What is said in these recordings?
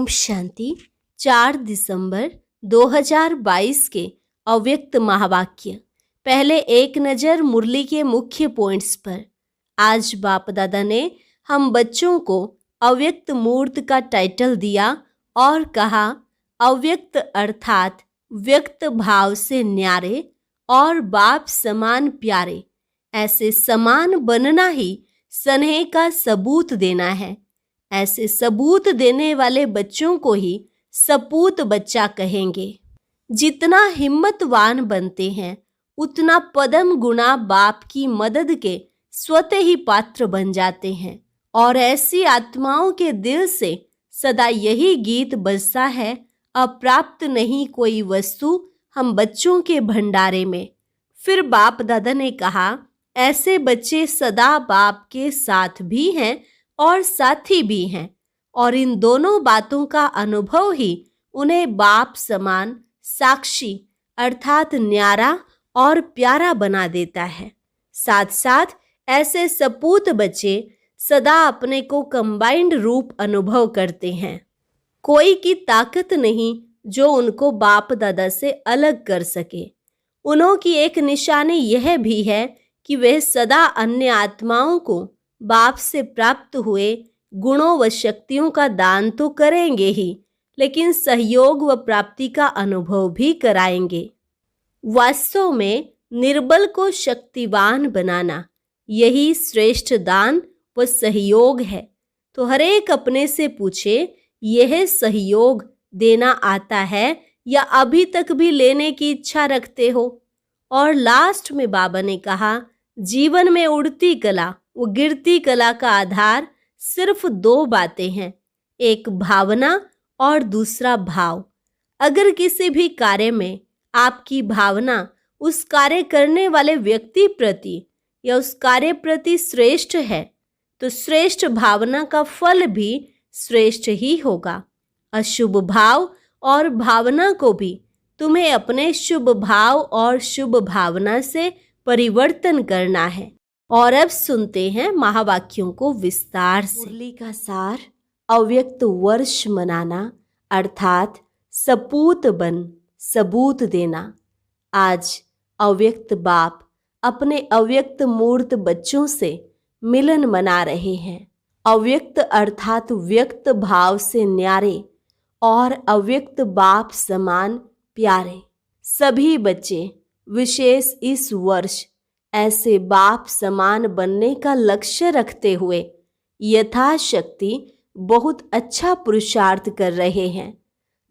ओम शांति। 4 दिसंबर 2022 के अव्यक्त महावाक्य। पहले एक नज़र मुरली के मुख्य पॉइंट्स पर। आज बाप दादा ने हम बच्चों को अव्यक्त मूर्त का टाइटल दिया और कहा, अव्यक्त अर्थात व्यक्त भाव से न्यारे और बाप समान प्यारे। ऐसे समान बनना ही स्नेह का सबूत देना है। ऐसे सबूत देने वाले बच्चों को ही सपूत बच्चा कहेंगे। जितना हिम्मतवान बनते हैं उतना पदम गुणा बाप की मदद के स्वतः ही पात्र बन जाते हैं। और ऐसी आत्माओं के दिल से सदा यही गीत बजता है, अप्राप्त नहीं कोई वस्तु हम बच्चों के भंडारे में। फिर बाप दादा ने कहा, ऐसे बच्चे सदा बाप के साथ भी हैं और साथी भी हैं, और इन दोनों बातों का अनुभव ही उन्हें बाप समान साक्षी अर्थात न्यारा और प्यारा बना देता है। साथ साथ ऐसे सपूत बच्चे सदा अपने को कंबाइंड रूप अनुभव करते हैं। कोई की ताकत नहीं जो उनको बाप दादा से अलग कर सके। उन्हों की एक निशानी यह भी है कि वे सदा अन्य आत्माओं को बाप से प्राप्त हुए गुणों व शक्तियों का दान तो करेंगे ही, लेकिन सहयोग व प्राप्ति का अनुभव भी कराएंगे। वास्तव में निर्बल को शक्तिवान बनाना यही श्रेष्ठ दान व सहयोग है। तो हर एक अपने से पूछे, यह सहयोग देना आता है या अभी तक भी लेने की इच्छा रखते हो? और लास्ट में बाबा ने कहा, जीवन में उड़ती कला वो गिरती कला का आधार सिर्फ 2 बातें हैं, एक भावना और दूसरा भाव। अगर किसी भी कार्य में आपकी भावना उस कार्य करने वाले व्यक्ति प्रति या उस कार्य प्रति श्रेष्ठ है तो श्रेष्ठ भावना का फल भी श्रेष्ठ ही होगा। अशुभ भाव और भावना को भी तुम्हें अपने शुभ भाव और शुभ भावना से परिवर्तन करना है। और अब सुनते हैं महावाक्यों को विस्तार से। मुरली का सार, अव्यक्त वर्ष मनाना अर्थात सपूत बन सबूत देना। आज अव्यक्त बाप अपने अव्यक्त मूर्त बच्चों से मिलन मना रहे हैं। अव्यक्त अर्थात व्यक्त भाव से न्यारे और अव्यक्त बाप समान प्यारे। सभी बच्चे विशेष इस वर्ष ऐसे बाप समान बनने का लक्ष्य रखते हुए यथाशक्ति बहुत अच्छा पुरुषार्थ कर रहे हैं।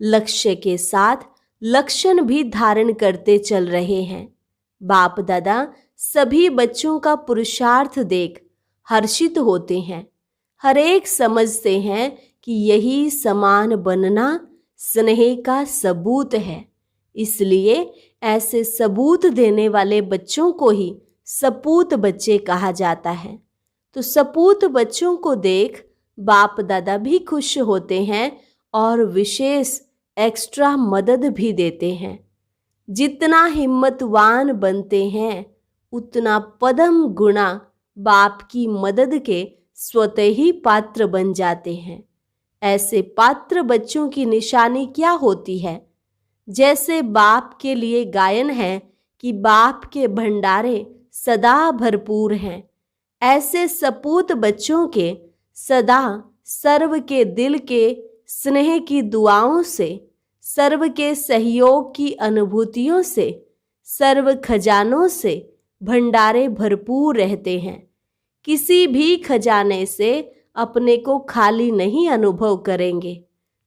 लक्ष्य के साथ लक्षण भी धारण करते चल रहे हैं। बाप दादा सभी बच्चों का पुरुषार्थ देख हर्षित होते हैं। हर एक समझते हैं कि यही समान बनना स्नेह का सबूत है। इसलिए ऐसे सबूत देने वाले बच्चों को ही सपूत बच्चे कहा जाता है। तो सपूत बच्चों को देख बाप दादा भी खुश होते हैं और विशेष एक्स्ट्रा मदद भी देते हैं। जितना हिम्मतवान बनते हैं उतना पदम गुणा बाप की मदद के स्वतः ही पात्र बन जाते हैं। ऐसे पात्र बच्चों की निशानी क्या होती है? जैसे बाप के लिए गायन है कि बाप के भंडारे सदा भरपूर हैं, ऐसे सपूत बच्चों के सदा सर्व के दिल के स्नेह की दुआओं से, सर्व के सहयोग की अनुभूतियों से, सर्व खजानों से भंडारे भरपूर रहते हैं। किसी भी खजाने से अपने को खाली नहीं अनुभव करेंगे।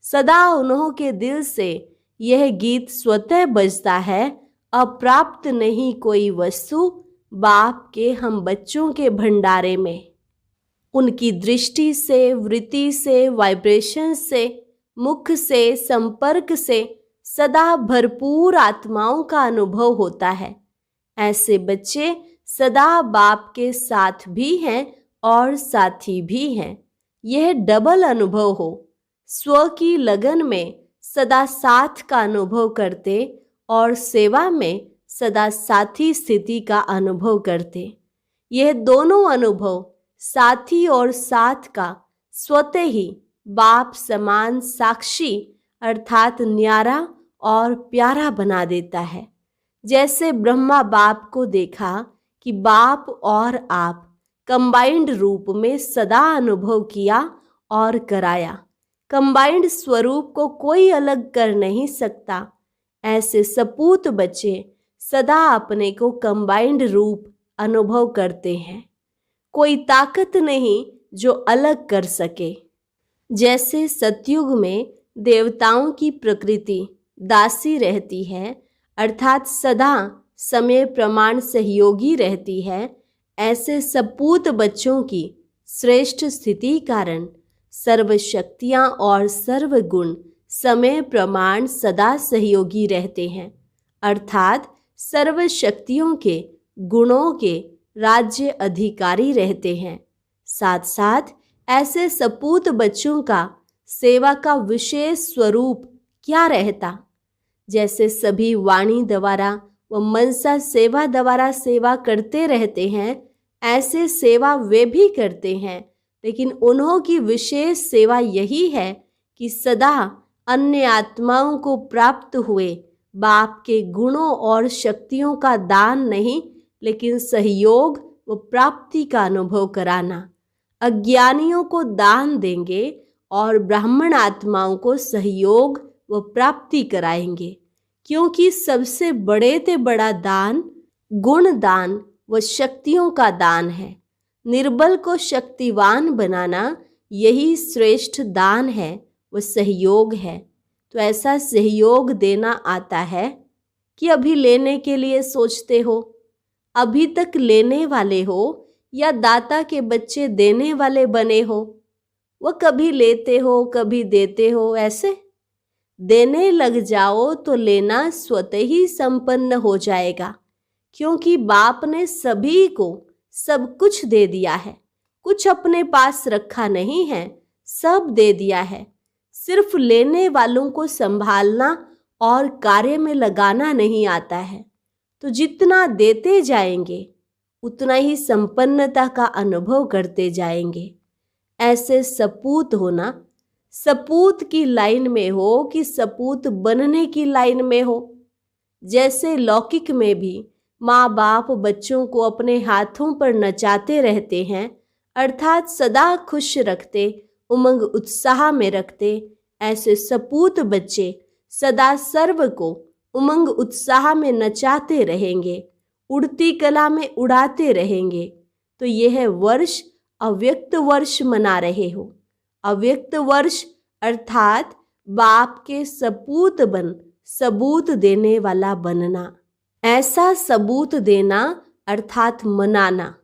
सदा उन्हों के दिल से यह गीत स्वतः बजता है, अप्राप्त नहीं कोई वस्तु बाप के हम बच्चों के भंडारे में। उनकी दृष्टि से, वृत्ति से, वाइब्रेशन से, मुख से, संपर्क से सदा भरपूर आत्माओं का अनुभव होता है। ऐसे बच्चे सदा बाप के साथ भी हैं और साथी भी हैं। यह डबल अनुभव हो। स्व की लगन में सदा साथ का अनुभव करते और सेवा में सदा साथी स्थिति का अनुभव करते। यह दोनों अनुभव साथी और साथ का स्वतः ही बाप समान साक्षी अर्थात न्यारा और प्यारा बना देता है। जैसे ब्रह्मा बाप को देखा कि बाप और आप कंबाइंड रूप में सदा अनुभव किया और कराया। कंबाइंड स्वरूप को कोई अलग कर नहीं सकता। ऐसे सपूत बच्चे सदा अपने को कंबाइंड रूप अनुभव करते हैं। कोई ताकत नहीं जो अलग कर सके। जैसे सतयुग में देवताओं की प्रकृति दासी रहती है अर्थात सदा समय प्रमाण सहयोगी रहती है, ऐसे सपूत बच्चों की श्रेष्ठ स्थिति कारण सर्व शक्तियाँ और सर्व गुण समय प्रमाण सदा सहयोगी रहते हैं अर्थात सर्व शक्तियों के गुणों के राज्य अधिकारी रहते हैं। साथ साथ ऐसे सपूत बच्चों का सेवा का विशेष स्वरूप क्या रहता। जैसे सभी वाणी द्वारा व मनसा सेवा द्वारा सेवा करते रहते हैं, ऐसे सेवा वे भी करते हैं, लेकिन उन्हों की विशेष सेवा यही है कि सदा अन्य आत्माओं को प्राप्त हुए बाप के गुणों और शक्तियों का दान नहीं, लेकिन सहयोग व प्राप्ति का अनुभव कराना। अज्ञानियों को दान देंगे और ब्राह्मण आत्माओं को सहयोग व प्राप्ति कराएंगे, क्योंकि सबसे बड़े से बड़ा दान गुण दान व शक्तियों का दान है। निर्बल को शक्तिवान बनाना यही श्रेष्ठ दान है व सहयोग है। तो ऐसा सहयोग देना आता है कि अभी लेने के लिए सोचते हो, अभी तक लेने वाले हो या दाता के बच्चे देने वाले बने हो। वह कभी लेते हो कभी देते हो, ऐसे देने लग जाओ तो लेना स्वतः ही संपन्न हो जाएगा, क्योंकि बाप ने सभी को सब कुछ दे दिया है। कुछ अपने पास रखा नहीं है, सब दे दिया है। सिर्फ लेने वालों को संभालना और कार्य में लगाना नहीं आता है। तो जितना देते जाएंगे उतना ही संपन्नता का अनुभव करते जाएंगे। ऐसे सपूत होना, सपूत की लाइन में हो कि सपूत बनने की लाइन में हो। जैसे लौकिक में भी माँ बाप बच्चों को अपने हाथों पर नचाते रहते हैं अर्थात सदा खुश रखते, उमंग उत्साह में रखते, ऐसे सपूत बच्चे सदा सर्व को उमंग उत्साह में नचाते रहेंगे, उड़ती कला में उड़ाते रहेंगे। तो यह वर्ष अव्यक्त वर्ष मना रहे हो। अव्यक्त वर्ष अर्थात बाप के सपूत बन सबूत देने वाला बनना। ऐसा सबूत देना अर्थात मनाना।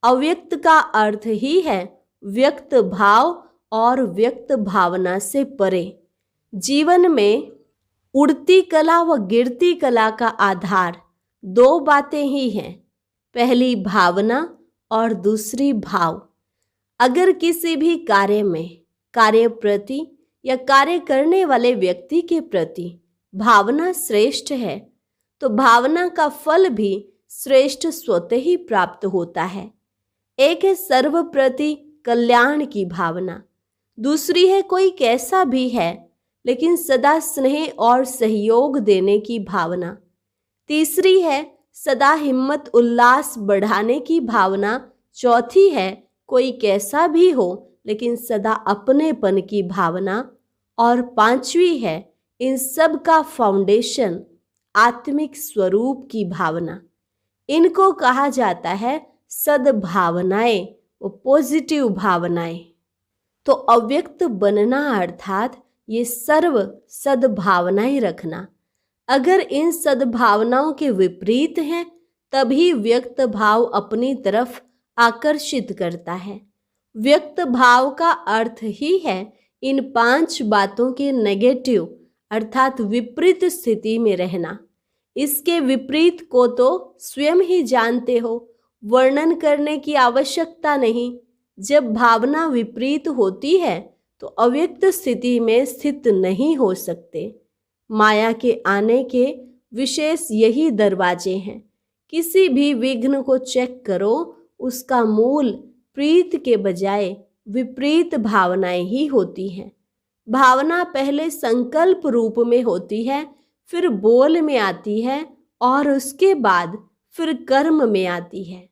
अव्यक्त का अर्थ ही है व्यक्त भाव और व्यक्त भावना से परे। जीवन में उड़ती कला व गिरती कला का आधार दो बातें ही हैं, पहली भावना और दूसरी भाव। अगर किसी भी कार्य में कार्य प्रति या कार्य करने वाले व्यक्ति के प्रति भावना श्रेष्ठ है तो भावना का फल भी श्रेष्ठ स्वतः ही प्राप्त होता है। एक है सर्व प्रति कल्याण की भावना, दूसरी है कोई कैसा भी है लेकिन सदा स्नेह और सहयोग देने की भावना, तीसरी है सदा हिम्मत उल्लास बढ़ाने की भावना, चौथी है कोई कैसा भी हो लेकिन सदा अपनेपन की भावना, और पांचवी है इन सब का फाउंडेशन आत्मिक स्वरूप की भावना। इनको कहा जाता है सद्भावनाएं व पॉजिटिव भावनाएं। तो अव्यक्त बनना अर्थात ये सर्व सद्भावनाएं रखना। अगर इन सद्भावनाओं के विपरीत हैं तभी व्यक्त भाव अपनी तरफ आकर्षित करता है। व्यक्त भाव का अर्थ ही है इन 5 बातों के नेगेटिव अर्थात विपरीत स्थिति में रहना। इसके विपरीत को तो स्वयं ही जानते हो, वर्णन करने की आवश्यकता नहीं। जब भावना विपरीत होती है तो अव्यक्त स्थिति में स्थित नहीं हो सकते। माया के आने के विशेष यही दरवाजे हैं। किसी भी विघ्न को चेक करो, उसका मूल प्रीत के बजाय विपरीत भावनाएं ही होती हैं। भावना पहले संकल्प रूप में होती है, फिर बोल में आती है और उसके बाद फिर कर्म में आती है।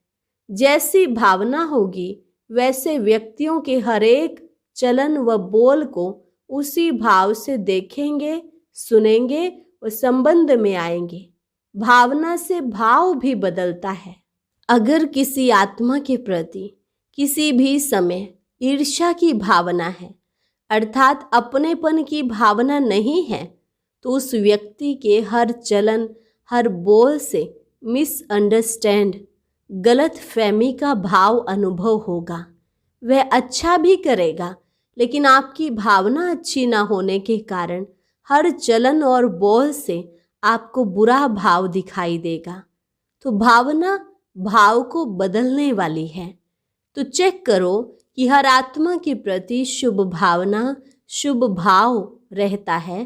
जैसी भावना होगी वैसे व्यक्तियों के हर एक चलन व बोल को उसी भाव से देखेंगे, सुनेंगे और संबंध में आएंगे। भावना से भाव भी बदलता है। अगर किसी आत्मा के प्रति किसी भी समय ईर्ष्या की भावना है, अर्थात अपनेपन की भावना नहीं है, तो उस व्यक्ति के हर चलन, हर बोल से मिसअंडरस्टैंड, गलत फहमी का भाव अनुभव होगा। वह अच्छा भी करेगा, लेकिन आपकी भावना अच्छी ना होने के कारण हर चलन और बोल से आपको बुरा भाव दिखाई देगा। तो भावना भाव को बदलने वाली है। तो चेक करो कि हर आत्मा के प्रति शुभ भावना, शुभ भाव रहता है।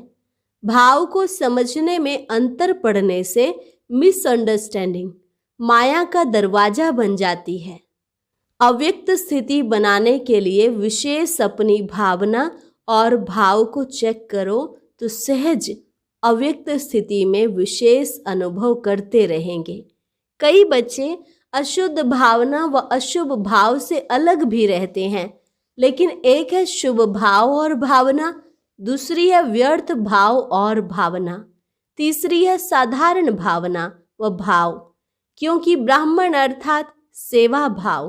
भाव को समझने में अंतर पड़ने से मिसअंडरस्टैंडिंग माया का दरवाजा बन जाती है। अव्यक्त स्थिति बनाने के लिए विशेष अपनी भावना और भाव को चेक करो तो सहज अव्यक्त स्थिति में विशेष अनुभव करते रहेंगे। कई बच्चे अशुद्ध भावना व अशुभ भाव से अलग भी रहते हैं, लेकिन एक है शुभ भाव और भावना, दूसरी है व्यर्थ भाव और भावना, तीसरी है साधारण भावना व भाव। क्योंकि ब्राह्मण अर्थात सेवा भाव,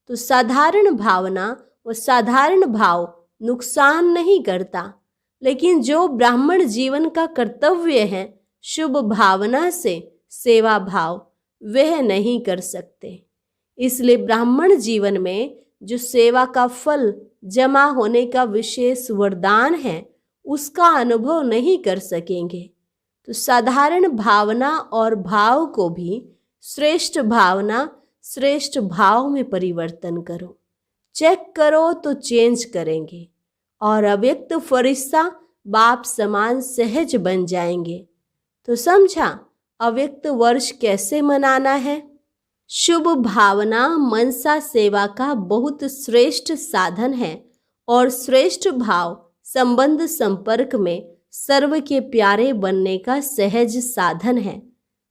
तो साधारण भावना व साधारण भाव नुकसान नहीं करता, लेकिन जो ब्राह्मण जीवन का कर्तव्य है शुभ भावना से सेवा भाव, वह नहीं कर सकते। इसलिए ब्राह्मण जीवन में जो सेवा का फल जमा होने का विशेष वरदान है उसका अनुभव नहीं कर सकेंगे। तो साधारण भावना और भाव को भी श्रेष्ठ भावना, श्रेष्ठ भाव में परिवर्तन करो। चेक करो तो चेंज करेंगे और अव्यक्त फरिश्ता बाप समान सहज बन जाएंगे। तो समझा अव्यक्त वर्ष कैसे मनाना है? शुभ भावना मनसा सेवा का बहुत श्रेष्ठ साधन है और श्रेष्ठ भाव संबंध संपर्क में सर्व के प्यारे बनने का सहज साधन है।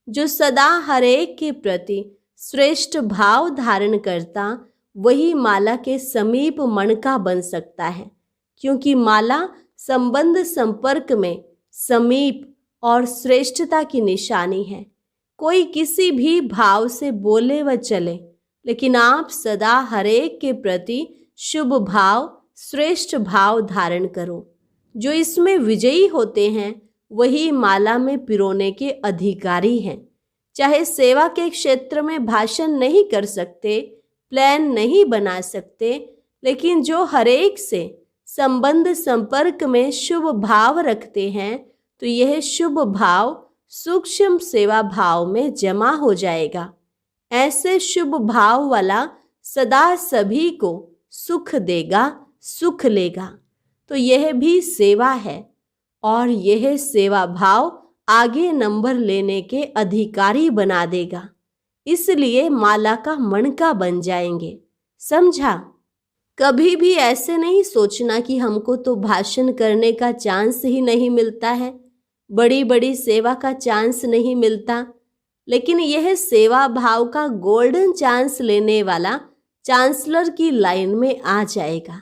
जो सदा हर एक के प्रति श्रेष्ठ भाव धारण करता वही माला के समीप मणका बन सकता है, क्योंकि माला संबंध संपर्क में समीप और श्रेष्ठता की निशानी है। कोई किसी भी भाव से बोले व चले, लेकिन आप सदा हरेक के प्रति शुभ भाव, श्रेष्ठ भाव धारण करो। जो इसमें विजयी होते हैं वही माला में पिरोने के अधिकारी हैं। चाहे सेवा के क्षेत्र में भाषण नहीं कर सकते, प्लान नहीं बना सकते, लेकिन जो हरेक से संबंध संपर्क में शुभ भाव रखते हैं तो यह शुभ भाव सूक्ष्म सेवा भाव में जमा हो जाएगा। ऐसे शुभ भाव वाला सदा सभी को सुख देगा, सुख लेगा। तो यह भी सेवा है और यह सेवा भाव आगे नंबर लेने के अधिकारी बना देगा। इसलिए माला का मणका बन जाएंगे। समझा? कभी भी ऐसे नहीं सोचना कि हमको तो भाषण करने का चांस ही नहीं मिलता है, बड़ी बड़ी सेवा का चांस नहीं मिलता, लेकिन यह सेवा भाव का गोल्डन चांस लेने वाला चांसलर की लाइन में आ जाएगा,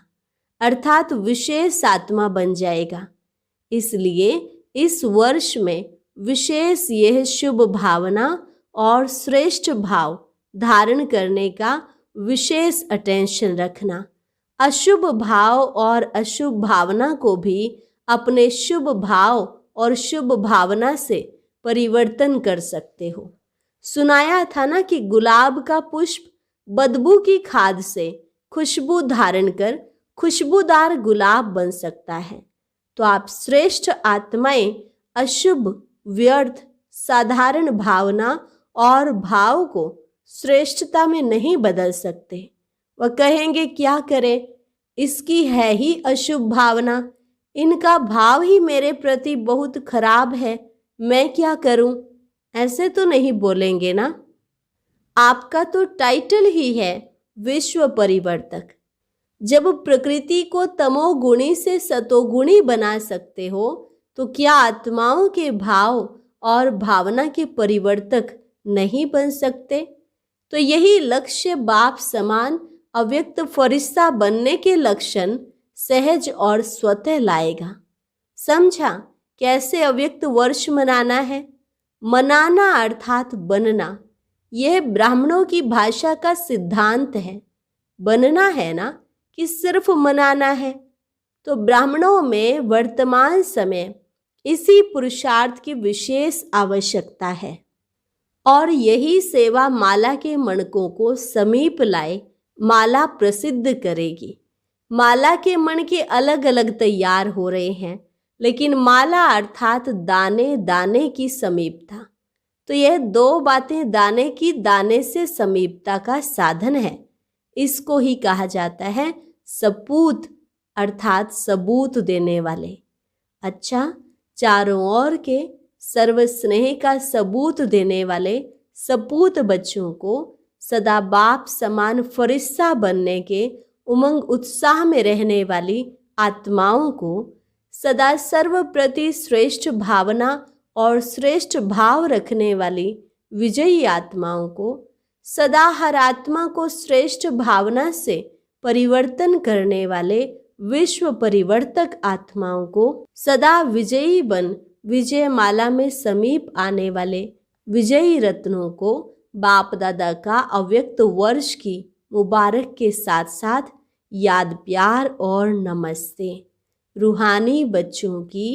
अर्थात विशेष आत्मा बन जाएगा। इसलिए इस वर्ष में विशेष यह शुभ भावना और श्रेष्ठ भाव धारण करने का विशेष अटेंशन रखना। अशुभ भाव और अशुभ भावना को भी अपने शुभ भाव और शुभ भावना से परिवर्तन कर सकते हो। सुनाया था ना कि गुलाब का पुष्प बदबू की खाद से खुशबू धारण कर खुशबूदार गुलाब बन सकता है। तो आप श्रेष्ठ आत्माएं अशुभ, व्यर्थ, साधारण भावना और भाव को श्रेष्ठता में नहीं बदल सकते। वह कहेंगे क्या करें, इसकी है ही अशुभ भावना, इनका भाव ही मेरे प्रति बहुत खराब है, मैं क्या करूं? ऐसे तो नहीं बोलेंगे ना। आपका तो टाइटल ही है विश्व परिवर्तक। जब प्रकृति को तमोगुणी से सतोगुणी बना सकते हो तो क्या आत्माओं के भाव और भावना के परिवर्तक नहीं बन सकते? तो यही लक्ष्य बाप समान अव्यक्त फरिश्ता बनने के लक्षण सहज और स्वतः लाएगा। समझा कैसे अव्यक्त वर्ष मनाना है? मनाना अर्थात बनना, यह ब्राह्मणों की भाषा का सिद्धांत है। बनना है ना कि सिर्फ मनाना है? तो ब्राह्मणों में वर्तमान समय इसी पुरुषार्थ की विशेष आवश्यकता है और यही सेवा माला के मणकों को समीप लाए माला प्रसिद्ध करेगी। माला के मणके अलग अलग तैयार हो रहे हैं, लेकिन माला अर्थात दाने दाने की समीपता। तो यह दो बातें दाने की दाने से समीपता का साधन है। इसको ही कहा जाता है सपूत अर्थात सबूत देने वाले। अच्छा, चारों ओर के सर्वस्नेह का सबूत देने वाले सपूत बच्चों को सदा बाप समान फरिश्ता बनने के उमंग उत्साह में रहने वाली आत्माओं को सदा सर्व प्रति श्रेष्ठ भावना और श्रेष्ठ भाव रखने वाली विजयी आत्माओं को सदा हर आत्मा को श्रेष्ठ भावना से परिवर्तन करने वाले विश्व परिवर्तक आत्माओं को सदा विजयी बन विजय माला में समीप आने वाले विजयी रत्नों को बाप दादा का अव्यक्त वर्ष की मुबारक के साथ साथ याद प्यार और नमस्ते। रूहानी बच्चों की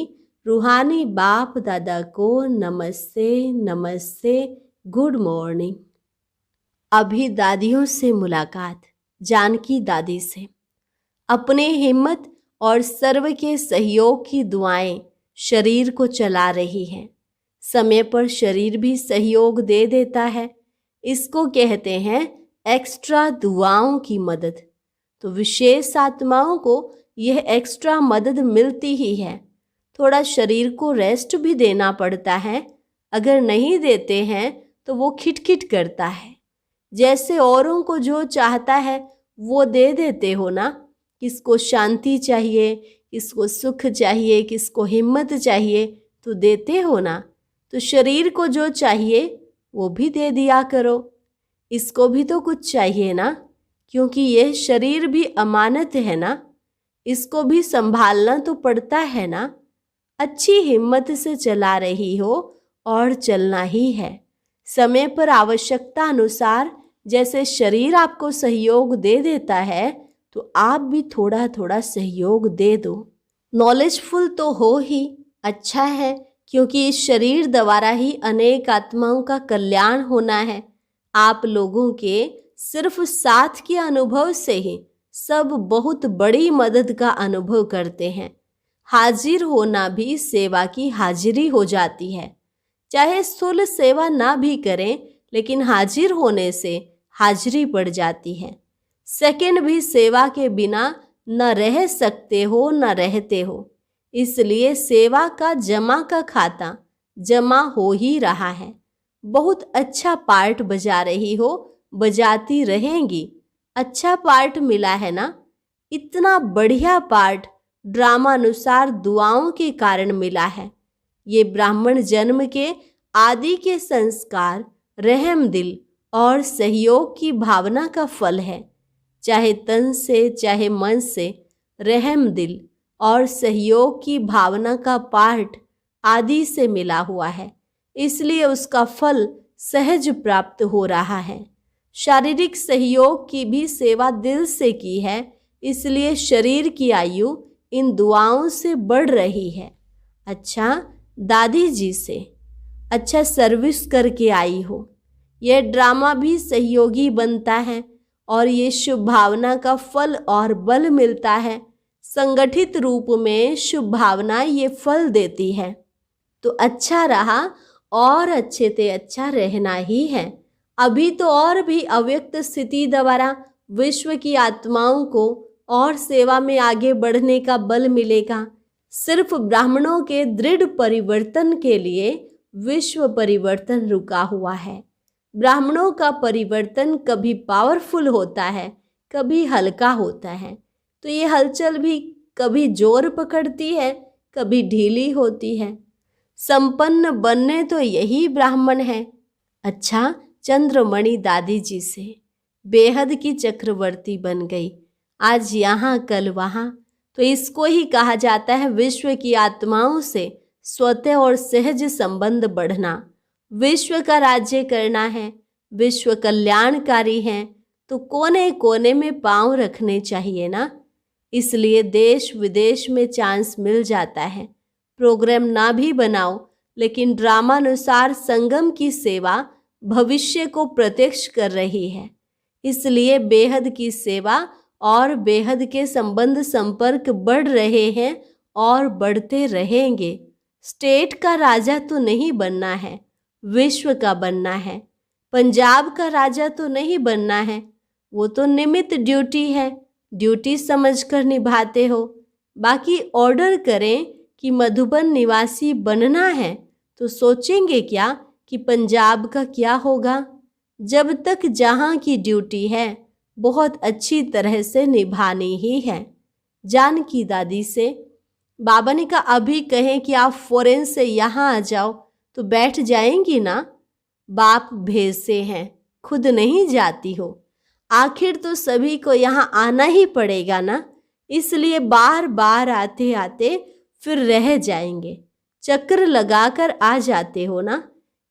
रूहानी बाप दादा को नमस्ते नमस्ते, गुड मॉर्निंग। अभी दादियों से मुलाकात, जानकी दादी से। अपने हिम्मत और सर्व के सहयोग की दुआएं शरीर को चला रही हैं। समय पर शरीर भी सहयोग दे देता है। इसको कहते हैं एक्स्ट्रा दुआओं की मदद। तो विशेष आत्माओं को यह एक्स्ट्रा मदद मिलती ही है। थोड़ा शरीर को रेस्ट भी देना पड़ता है। अगर नहीं देते हैं तो वो खिटखिट करता है। जैसे औरों को जो चाहता है वो दे देते हो ना। किसको शांति चाहिए, किसको सुख चाहिए, किसको हिम्मत चाहिए, तो देते हो ना। तो शरीर को जो चाहिए वो भी दे दिया करो। इसको भी तो कुछ चाहिए ना, क्योंकि यह शरीर भी अमानत है ना। इसको भी संभालना तो पड़ता है ना। अच्छी हिम्मत से चला रही हो और चलना ही है। समय पर आवश्यकता अनुसार जैसे शरीर आपको सहयोग दे देता है तो आप भी थोड़ा थोड़ा सहयोग दे दो। नॉलेजफुल तो हो ही, अच्छा है, क्योंकि इस शरीर द्वारा ही अनेक आत्माओं का कल्याण होना है। आप लोगों के सिर्फ साथ के अनुभव से ही सब बहुत बड़ी मदद का अनुभव करते हैं। हाजिर होना भी सेवा की हाजिरी हो जाती है। चाहे स्थूल सेवा ना भी करें, लेकिन हाजिर होने से हाजिरी पड़ जाती है। सेकंड भी सेवा के बिना न रह सकते हो न रहते हो। इसलिए सेवा का जमा का खाता जमा हो ही रहा है। बहुत अच्छा पार्ट बजा रही हो, बजाती रहेंगी। अच्छा पार्ट मिला है ना। इतना बढ़िया पार्ट ड्रामानुसार दुआओं के कारण मिला है। ये ब्राह्मण जन्म के आदि के संस्कार, रहम दिल और सहयोग की भावना का फल है। चाहे तन से चाहे मन से रहम दिल और सहयोग की भावना का पाठ आदि से मिला हुआ है। इसलिए उसका फल सहज प्राप्त हो रहा है। शारीरिक सहयोग की भी सेवा दिल से की है, इसलिए शरीर की आयु इन दुआओं से बढ़ रही है। अच्छा, दादी जी से अच्छा सर्विस करके आई हो। यह ड्रामा भी सहयोगी बनता है और ये शुभ भावना का फल और बल मिलता है। संगठित रूप में शुभ भावना ये फल देती है। तो अच्छा रहा और अच्छे से अच्छा रहना ही है। अभी तो और भी अव्यक्त स्थिति द्वारा विश्व की आत्माओं को और सेवा में आगे बढ़ने का बल मिलेगा। सिर्फ ब्राह्मणों के दृढ़ परिवर्तन के लिए विश्व परिवर्तन रुका हुआ है। ब्राह्मणों का परिवर्तन कभी पावरफुल होता है, कभी हल्का होता है। तो ये हलचल भी कभी जोर पकड़ती है, कभी ढीली होती है। संपन्न बनने तो यही ब्राह्मण है। अच्छा, चंद्रमणि दादी जी से बेहद की चक्रवर्ती बन गई, आज यहाँ कल वहाँ। तो इसको ही कहा जाता है विश्व की आत्माओं से स्वतः और सहज संबंध बढ़ना। विश्व का राज्य करना है, विश्व कल्याणकारी है, तो कोने कोने में पांव रखने चाहिए ना। इसलिए देश विदेश में चांस मिल जाता है। प्रोग्राम ना भी बनाओ, लेकिन ड्रामानुसार संगम की सेवा भविष्य को प्रत्यक्ष कर रही है। इसलिए बेहद की सेवा और बेहद के संबंध संपर्क बढ़ रहे हैं और बढ़ते रहेंगे। स्टेट का राजा तो नहीं बनना है, विश्व का बनना है। पंजाब का राजा तो नहीं बनना है, वो तो निमित्त ड्यूटी है, ड्यूटी समझकर निभाते हो। बाकी ऑर्डर करें कि मधुबन निवासी बनना है तो सोचेंगे क्या कि पंजाब का क्या होगा। जब तक जहाँ की ड्यूटी है बहुत अच्छी तरह से निभानी ही है। जानकी दादी से बाबा ने कहा अभी कहें कि आप फॉरेन से यहाँ आ जाओ तो बैठ जाएंगी ना। बाप भेजते हैं, खुद नहीं जाती हो। आखिर तो सभी को यहाँ आना ही पड़ेगा ना, इसलिए बार बार आते आते फिर रह जाएंगे। चक्कर लगाकर आ जाते हो ना,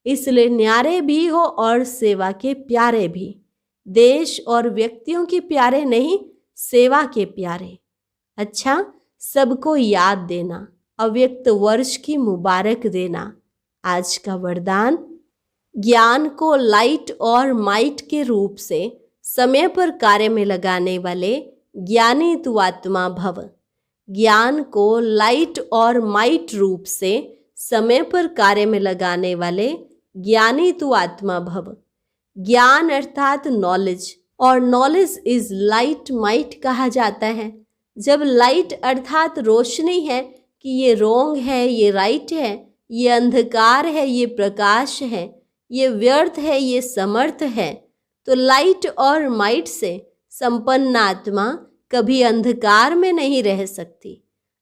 इसलिए न्यारे भी हो और सेवा के प्यारे भी। देश और व्यक्तियों के प्यारे नहीं, सेवा के प्यारे। अच्छा, सबको याद देना, अव्यक्त वर्ष की मुबारक देना। आज का वरदान, ज्ञान को लाइट और माइट के रूप से समय पर कार्य में लगाने वाले ज्ञानी तू आत्मा भव। ज्ञान को लाइट और माइट रूप से समय पर कार्य में लगाने वाले ज्ञानी तू आत्मा भव। ज्ञान अर्थात नॉलेज, और नॉलेज इज लाइट माइट कहा जाता है। जब लाइट अर्थात रोशनी है कि ये रोंग है, ये राइट है, ये अंधकार है, ये प्रकाश है, ये व्यर्थ है, ये समर्थ है, तो लाइट और माइट से संपन्न आत्मा कभी अंधकार में नहीं रह सकती।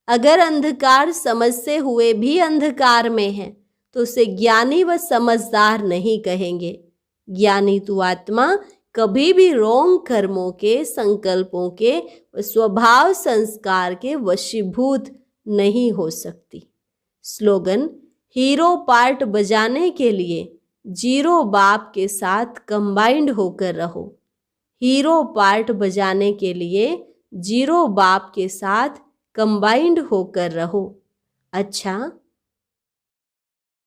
अगर अंधकार समझते हुए भी अंधकार में है तो उसे ज्ञानी व समझदार नहीं कहेंगे। ज्ञानी तू आत्मा कभी भी रोंग कर्मों के, संकल्पों के, स्वभाव संस्कार के वशीभूत नहीं हो सकती। स्लोगन, हीरो पार्ट बजाने के लिए जीरो बाप के साथ कंबाइंड होकर रहो। हीरो पार्ट बजाने के लिए जीरो बाप के साथ कंबाइंड होकर रहो। अच्छा,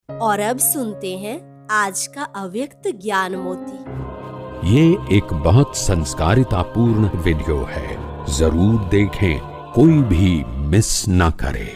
और अब सुनते हैं आज का अव्यक्त ज्ञान मोती। ये एक बहुत संस्कारितापूर्ण वीडियो है, जरूर देखें, कोई भी मिस ना करे।